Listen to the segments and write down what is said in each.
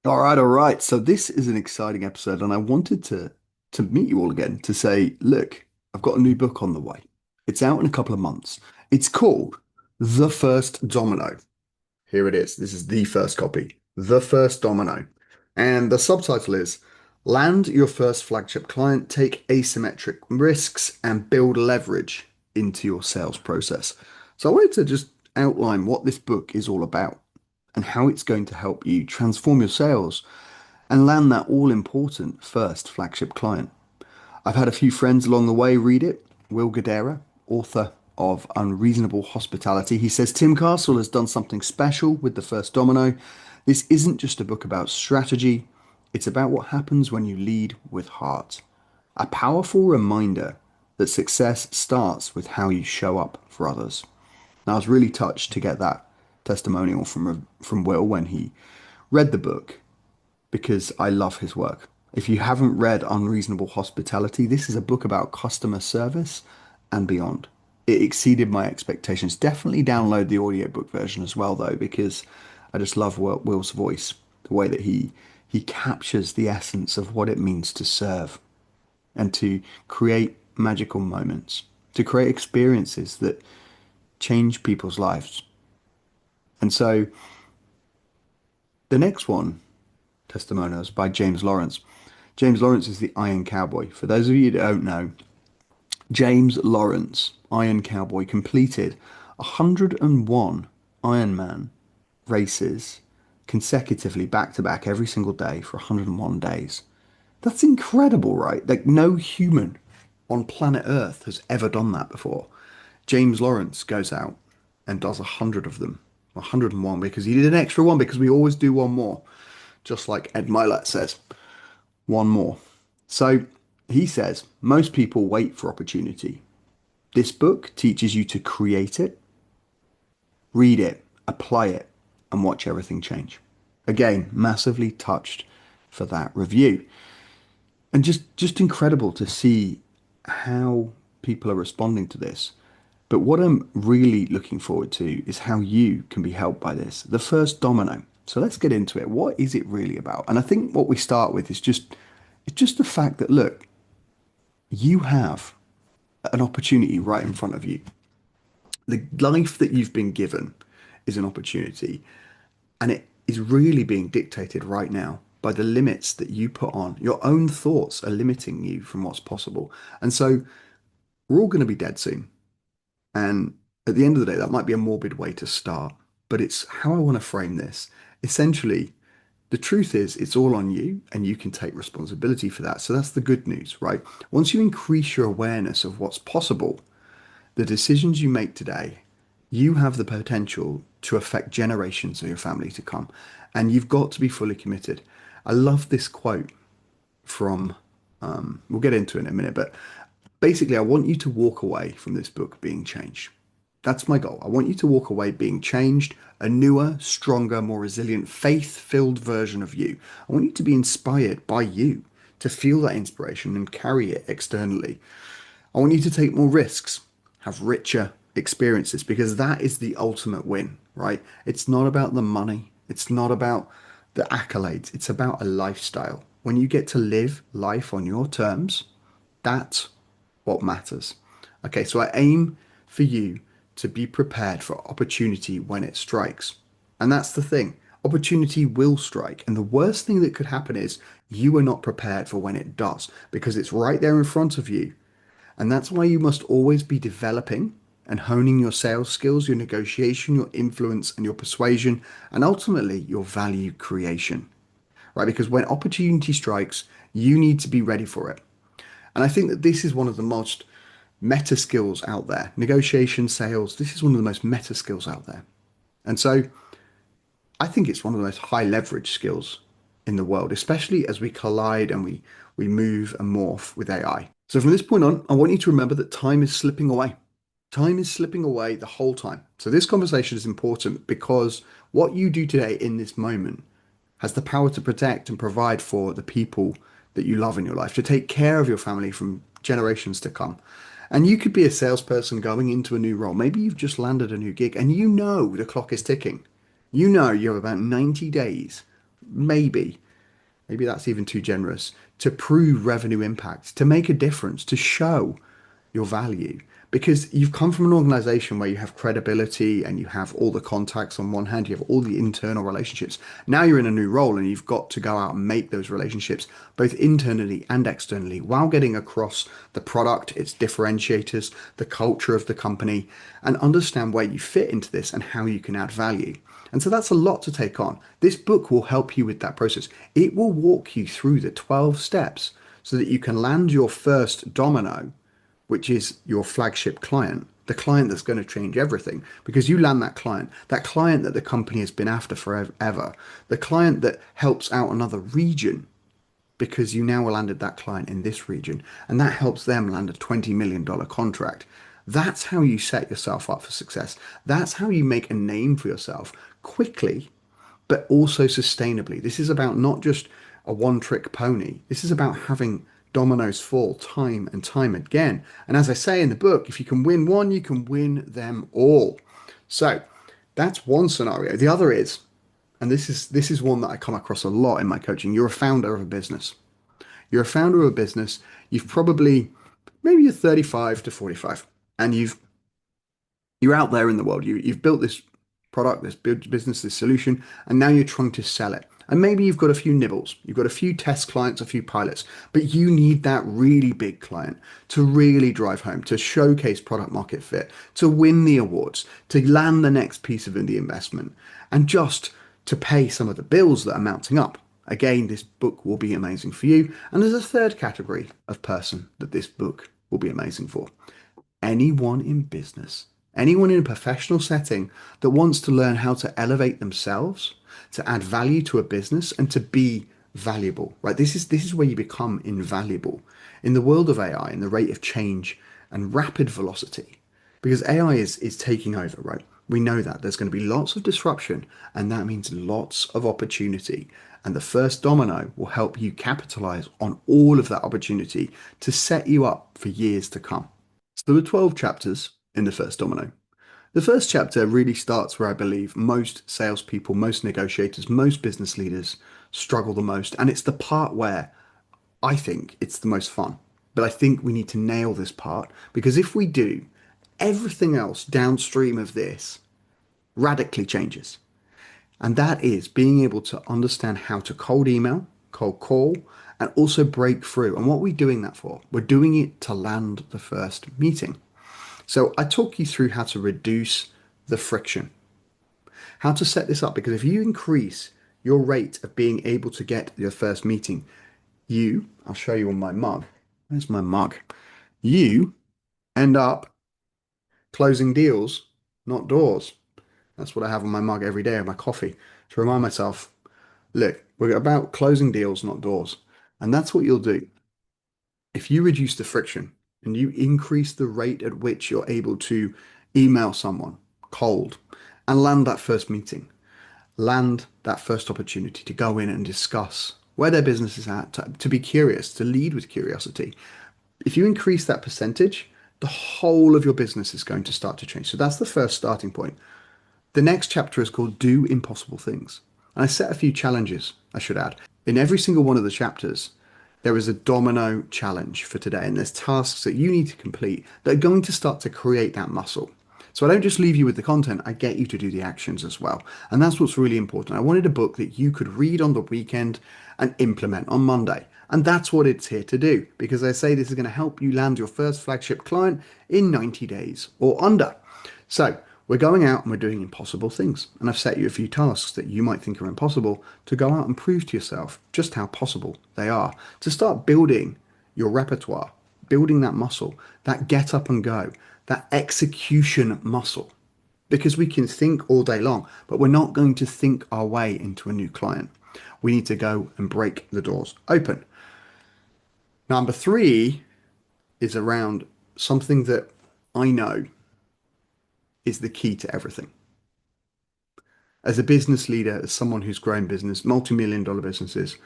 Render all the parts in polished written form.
All right, all right. So this is an exciting episode, and I wanted to meet you all again to say, look, I've got a new book on the way. It's out in a couple of months. It's called The First Domino. Here it is. This is the first copy. The First Domino. And the subtitle is Land Your First Flagship Client, Take Asymmetric Risks, and Build Leverage into Your Sales Process. So I wanted to just outline what this book is all about and how it's going to help you transform your sales and land that all important first flagship client. I've had a few friends along the way read it. Will Guidara, author of Unreasonable Hospitality, he says Tim Castle has done something special with the first domino. This isn't just a book about strategy, it's about what happens when you lead with heart. A powerful reminder that success starts with how you show up for others. And I was really touched to get that testimonial from Will when he read the book because I love his work. If you haven't read Unreasonable Hospitality, this is a book about customer service and beyond. It exceeded my expectations. Definitely download the audiobook version as well, though, because I just love Will's voice, the way that he captures the essence of what it means to serve and to create magical moments, to create experiences that change people's lives. And so the next one, testimonials by James Lawrence. James Lawrence is the Iron Cowboy. For those of you that don't know, James Lawrence, Iron Cowboy, completed 101 Ironman races consecutively back to back every single day for 101 days. That's incredible, right? Like no human on planet Earth has ever done that before. James Lawrence goes out and does 100 of them, 101 because he did an extra one because we always do one more, just like Ed Milet says, one more. So he says most people wait for opportunity. This book teaches you to create it, read it, apply it, and watch everything change. Again, massively touched for that review. And just incredible to see how people are responding to this. But what I'm really looking forward to is how you can be helped by this. The first domino. So let's get into it. What is it really about? And I think what we start with is just it's just the fact that look, you have an opportunity right in front of you. The life that you've been given is an opportunity, and it is really being dictated right now by the limits that you put on. Your own thoughts are limiting you from what's possible. And so we're all going to be dead soon. And at the end of the day, that might be a morbid way to start, but it's how I want to frame this. Essentially, the truth is, it's all on you and you can take responsibility for that. So that's the good news, right? Once you increase your awareness of what's possible, the decisions you make today, you have the potential to affect generations of your family to come. And you've got to be fully committed. I love this quote from, we'll get into it in a minute, but basically, I want you to walk away from this book being changed. That's my goal. I want you to walk away being changed, a newer, stronger, more resilient, faith-filled version of you. I want you to be inspired by you, to feel that inspiration and carry it externally. I want you to take more risks, have richer experiences, because that is the ultimate win, right? It's not about the money. It's not about the accolades. It's about a lifestyle. When you get to live life on your terms, that's what matters. Okay, so I aim for you to be prepared for opportunity when it strikes. And that's the thing. Opportunity will strike. And the worst thing that could happen is you are not prepared for when it does because it's right there in front of you. And that's why you must always be developing and honing your sales skills, your negotiation, your influence, and your persuasion, and ultimately your value creation, right? Because when opportunity strikes, you need to be ready for it. And I think that this is one of the most meta skills out there. Negotiation, sales, this is one of the most meta skills out there. And so I think it's one of the most high leverage skills in the world, especially as we collide and we move and morph with AI. So from this point on, I want you to remember that time is slipping away. Time is slipping away the whole time. So this conversation is important because what you do today in this moment has the power to protect and provide for the people that you love in your life, to take care of your family from generations to come. And you could be a salesperson going into a new role. Maybe you've just landed a new gig and you know the clock is ticking. You know you have about 90 days maybe that's even too generous, to prove revenue impact, to make a difference, to show your value. Because you've come from an organization where you have credibility and you have all the contacts on one hand, you have all the internal relationships. Now you're in a new role and you've got to go out and make those relationships both internally and externally while getting across the product, its differentiators, the culture of the company, and understand where you fit into this and how you can add value. And so that's a lot to take on. This book will help you with that process. It will walk you through the 12 steps so that you can land your first domino, which is your flagship client, the client that's going to change everything. Because you land that client that the company has been after forever, the client that helps out another region, because you now landed that client in this region, and that helps them land a $20 million contract. That's how you set yourself up for success. That's how you make a name for yourself quickly, but also sustainably. This is about not just a one trick pony. This is about having dominoes fall time and time again. And as I say in the book, if you can win one, you can win them all. So that's one scenario. The other is, and this is one that I come across a lot in my coaching. You're a founder of a business. You're a founder of a business. You've probably maybe you're 35 to 45, and you're out there in the world. You've built this product, this business, this solution, and now you're trying to sell it. And maybe you've got a few nibbles, you've got a few test clients, a few pilots, but you need that really big client to really drive home, to showcase product market fit, to win the awards, to land the next piece of the investment, and just to pay some of the bills that are mounting up. Again, this book will be amazing for you. And there's a third category of person that this book will be amazing for. Anyone in business, anyone in a professional setting that wants to learn how to elevate themselves, to add value to a business and to be valuable, right? This is where you become invaluable in the world of AI, in the rate of change and rapid velocity, because AI is taking over, right? We know that there's going to be lots of disruption, and that means lots of opportunity. And the first domino will help you capitalize on all of that opportunity to set you up for years to come. So there were 12 chapters in the first domino. The first chapter really starts where I believe most salespeople, most negotiators, most business leaders struggle the most. And it's the part where I think it's the most fun. But I think we need to nail this part, because if we do, everything else downstream of this radically changes. And that is being able to understand how to cold email, cold call, and also break through. And what are we doing that for? We're doing it to land the first meeting. So I talk you through how to reduce the friction, how to set this up, because if you increase your rate of being able to get your first meeting, I'll show you on my mug. Where's my mug? You end up closing deals, not doors. That's what I have on my mug every day of my coffee to remind myself, look, we're about closing deals, not doors. And that's what you'll do. If you reduce the friction and you increase the rate at which you're able to email someone cold and land that first meeting, land that first opportunity to go in and discuss where their business is at, to be curious, to lead with curiosity. If you increase that percentage, the whole of your business is going to start to change. So that's the first starting point. The next chapter is called Do Impossible Things. And I set a few challenges, I should add. In every single one of the chapters, there is a domino challenge for today, and there's tasks that you need to complete that are going to start to create that muscle. So I don't just leave you with the content, I get you to do the actions as well. And that's what's really important. I wanted a book that you could read on the weekend and implement on Monday. And that's what it's here to do, because I say this is going to help you land your first flagship client in 90 days or under. So we're going out and we're doing impossible things. And I've set you a few tasks that you might think are impossible to go out and prove to yourself just how possible they are. To start building your repertoire, building that muscle, that get up and go, that execution muscle. Because we can think all day long, but we're not going to think our way into a new client. We need to go and break the doors open. Number 3 is around something that I know is the key to everything. As a business leader, as someone who's grown business, multi-million dollar businesses,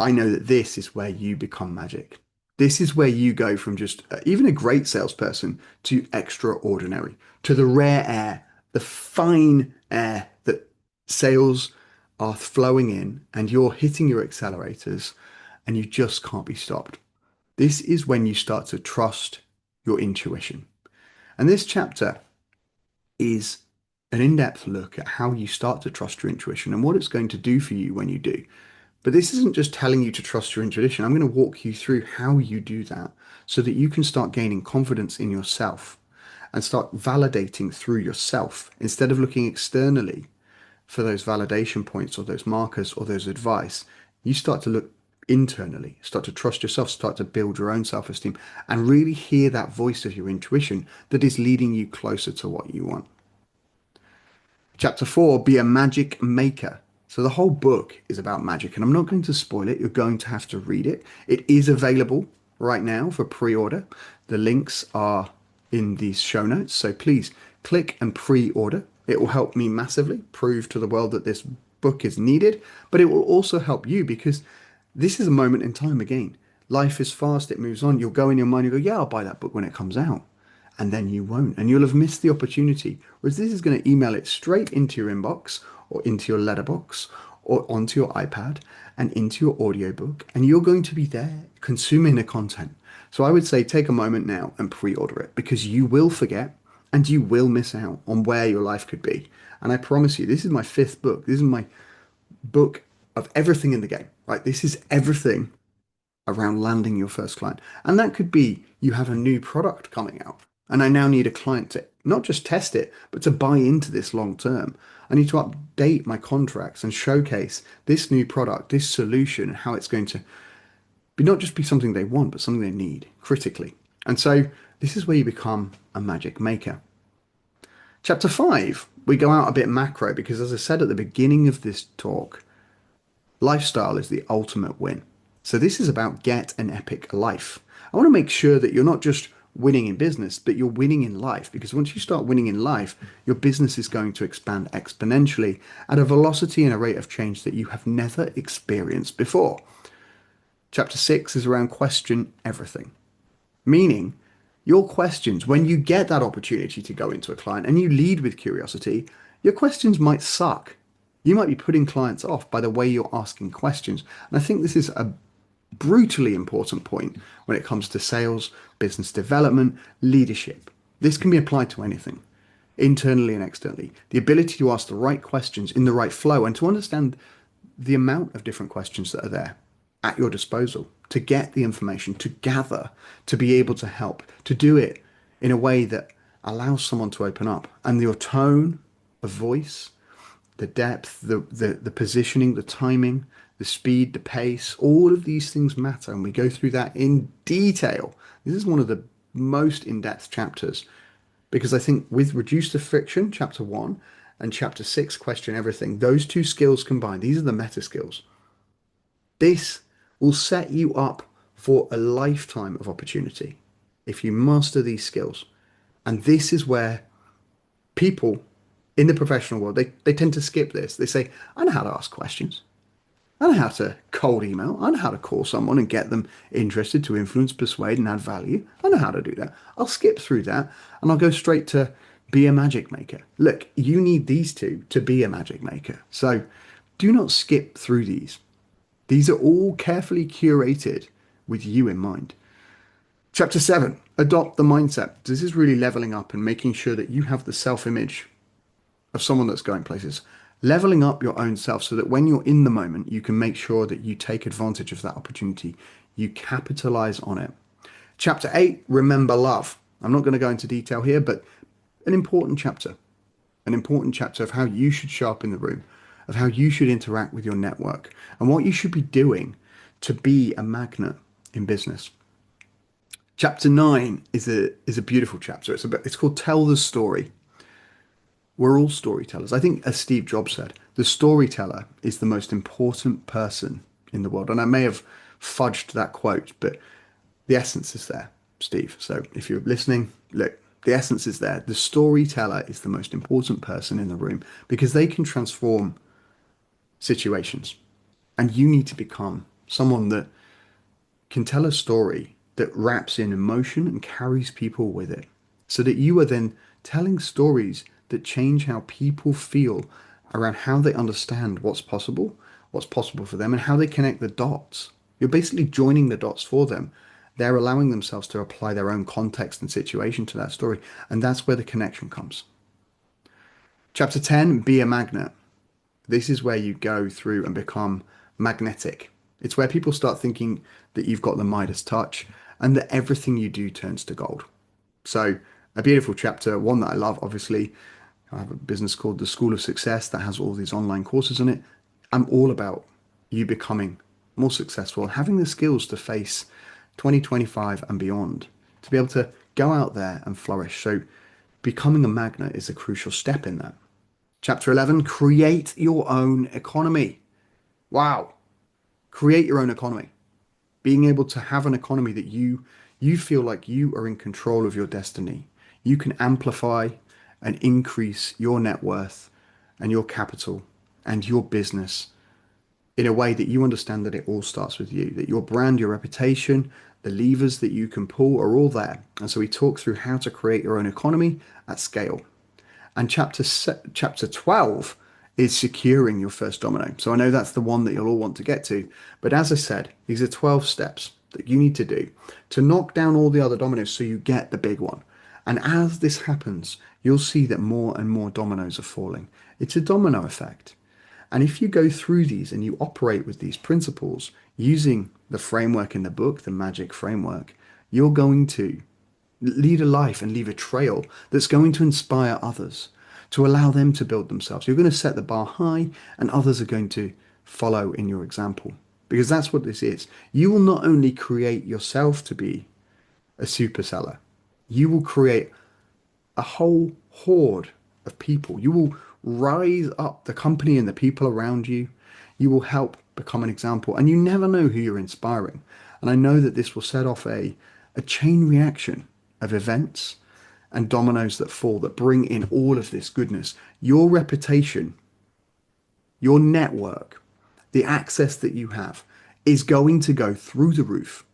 I know that this is where you become magic. This is where you go from just even a great salesperson to extraordinary, to the rare air, the fine air that sales are flowing in and you're hitting your accelerators and you just can't be stopped. This is when you start to trust your intuition. And this chapter is an in-depth look at how you start to trust your intuition and what it's going to do for you when you do. But this isn't just telling you to trust your intuition. I'm going to walk you through how you do that so that you can start gaining confidence in yourself and start validating through yourself instead of looking externally for those validation points or those markers or those advice. You start to look internally, start to trust yourself, start to build your own self-esteem and really hear that voice of your intuition that is leading you closer to what you want. Chapter 4, be a magic maker. So the whole book is about magic, and I'm not going to spoil it. You're going to have to read it. It is available right now for pre-order. The links are in these show notes, so please click and pre-order. It will help me massively prove to the world that this book is needed, but it will also help you because this is a moment in time again. Life is fast, it moves on. You'll go in your mind, you go, yeah, I'll buy that book when it comes out, and then you won't, and you'll have missed the opportunity. Whereas this is going to email it straight into your inbox or into your letterbox or onto your iPad and into your audiobook, and you're going to be there consuming the content. So I would say take a moment now and pre-order it because you will forget and you will miss out on where your life could be. And I promise you, this is my fifth book. This is my book of everything in the game, right? This is everything around landing your first client. And that could be you have a new product coming out. And I now need a client to not just test it, but to buy into this long term. I need to update my contracts and showcase this new product, this solution, how it's going to be not just be something they want, but something they need critically. And so this is where you become a magic maker. Chapter 5, we go out a bit macro because, as I said at the beginning of this talk, lifestyle is the ultimate win. So this is about get an epic life. I want to make sure that you're not just winning in business, but you're winning in life, because once you start winning in life, your business is going to expand exponentially at a velocity and a rate of change that you have never experienced before. Chapter 6 is around question everything, meaning your questions, when you get that opportunity to go into a client and you lead with curiosity, your questions might suck. You might be putting clients off by the way you're asking questions. And I think this is a brutally important point when it comes to sales, business development, leadership. This can be applied to anything, internally and externally. The ability to ask the right questions in the right flow and to understand the amount of different questions that are there at your disposal to get the information, to gather, to be able to help, to do it in a way that allows someone to open up. And your tone of voice, the depth, the positioning, the timing, the speed, the pace, all of these things matter. And we go through that in detail. This is one of the most in-depth chapters because I think with Reduce the Friction, chapter 1, and chapter 6, Question Everything, those two skills combined, these are the meta skills. This will set you up for a lifetime of opportunity if you master these skills. And this is where people in the professional world, they tend to skip this. They say, I know how to ask questions. I know how to cold email. I know how to call someone and get them interested to influence, persuade, and add value. I know how to do that. I'll skip through that and I'll go straight to be a magic maker. Look, you need these two to be a magic maker. So do not skip through these. These are all carefully curated with you in mind. Chapter 7, adopt the mindset. This is really leveling up and making sure that you have the self-image of someone that's going places. Leveling up your own self so that when you're in the moment, you can make sure that you take advantage of that opportunity. You capitalize on it. Chapter 8, remember love. I'm not going to go into detail here, but an important chapter. An important chapter of how you should show up in the room, of how you should interact with your network, and what you should be doing to be a magnet in business. Chapter 9 is a beautiful chapter. It's called Tell the Story. We're all storytellers. I think, as Steve Jobs said, the storyteller is the most important person in the world. And I may have fudged that quote, but the essence is there, Steve. So if you're listening, look, the essence is there. The storyteller is the most important person in the room because they can transform situations. And you need to become someone that can tell a story that wraps in emotion and carries people with it so that you are then telling stories that change how people feel around how they understand what's possible for them, and how they connect the dots. You're basically joining the dots for them. They're allowing themselves to apply their own context and situation to that story. And that's where the connection comes. Chapter 10, be a magnet. This is where you go through and become magnetic. It's where people start thinking that you've got the Midas touch and that everything you do turns to gold. So, a beautiful chapter, one that I love, obviously. I have a business called The School of Success that has all these online courses in it. I'm all about you becoming more successful, having the skills to face 2025 and beyond, to be able to go out there and flourish. So, becoming a magnet is a crucial step in that. Chapter 11, create your own economy. Wow. Create your own economy. Being able to have an economy that you feel like you are in control of your destiny. You can amplify and increase your net worth and your capital and your business in a way that you understand that it all starts with you, that your brand, your reputation, the levers that you can pull are all there. And so we talk through how to create your own economy at scale. And chapter 12 is securing your first domino. So I know that's the one that you'll all want to get to. But as I said, these are 12 steps that you need to do to knock down all the other dominoes so you get the big one. And as this happens, you'll see that more and more dominoes are falling. It's a domino effect. And if you go through these and you operate with these principles using the framework in the book, the magic framework, you're going to lead a life and leave a trail that's going to inspire others, to allow them to build themselves. You're going to set the bar high, and others are going to follow in your example. Because that's what this is. You will not only create yourself to be a super seller, you will create a whole horde of people. You will rise up the company and the people around you. You will help become an example. And you never know who you're inspiring. And I know that this will set off a chain reaction of events and dominoes that fall that bring in all of this goodness. Your reputation, your network, the access that you have is going to go through the roof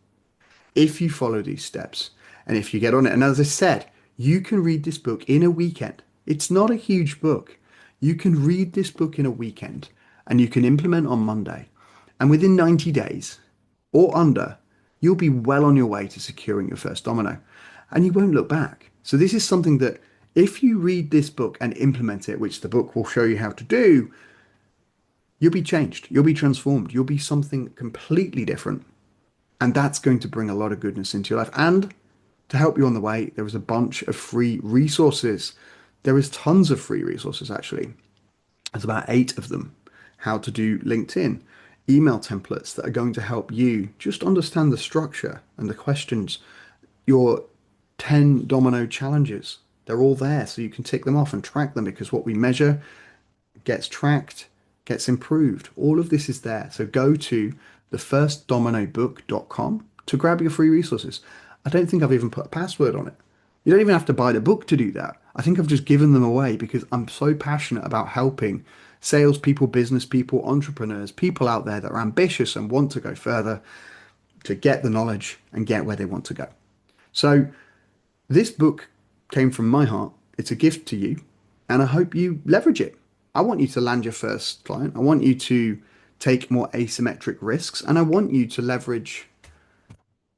if you follow these steps and if you get on it. And as I said, you can read this book in a weekend. It's not a huge book. You can read this book in a weekend and you can implement on Monday. And within 90 days or under, you'll be well on your way to securing your first domino and you won't look back. So this is something that if you read this book and implement it, which the book will show you how to do, you'll be changed. You'll be transformed. You'll be something completely different. And that's going to bring a lot of goodness into your life. And to help you on the way, there is a bunch of free resources. There is tons of free resources, actually. There's about 8 of them. How to do LinkedIn, email templates that are going to help you just understand the structure and the questions. Your 10 domino challenges, they're all there. So you can tick them off and track them because what we measure gets tracked, gets improved. All of this is there. So go to thefirstdominobook.com to grab your free resources. I don't think I've even put a password on it. You don't even have to buy the book to do that. I think I've just given them away because I'm so passionate about helping salespeople, business people, entrepreneurs, people out there that are ambitious and want to go further to get the knowledge and get where they want to go. So this book came from my heart. It's a gift to you, and I hope you leverage it. I want you to land your first client. I want you to take more asymmetric risks, and I want you to leverage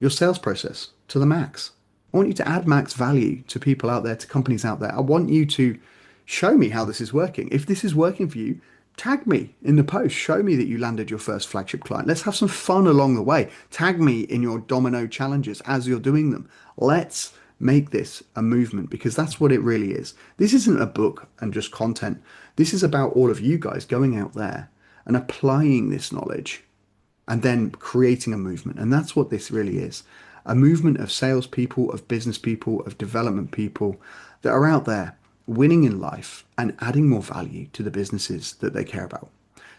your sales process to the max. I want you to add max value to people out there, to companies out there. I want you to show me how this is working. If this is working for you, tag me in the post. Show me that you landed your first flagship client. Let's have some fun along the way. Tag me in your domino challenges as you're doing them. Let's make this a movement because that's what it really is. This isn't a book and just content. This is about all of you guys going out there and applying this knowledge and then creating a movement. And that's what this really is. A movement of salespeople, of business people, of development people that are out there winning in life and adding more value to the businesses that they care about.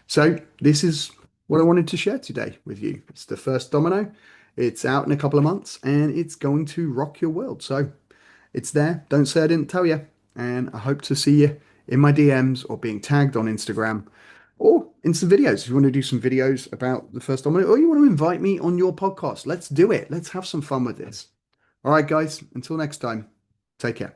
So this is what I wanted to share today with you. It's the first domino. It's out in a couple of months and it's going to rock your world. So it's there. Don't say I didn't tell you. And I hope to see you in my DMs or being tagged on Instagram or in some videos. If you want to do some videos about the first domino or you want to invite me on your podcast, let's do it. Let's have some fun with this. All right, guys, until next time, take care.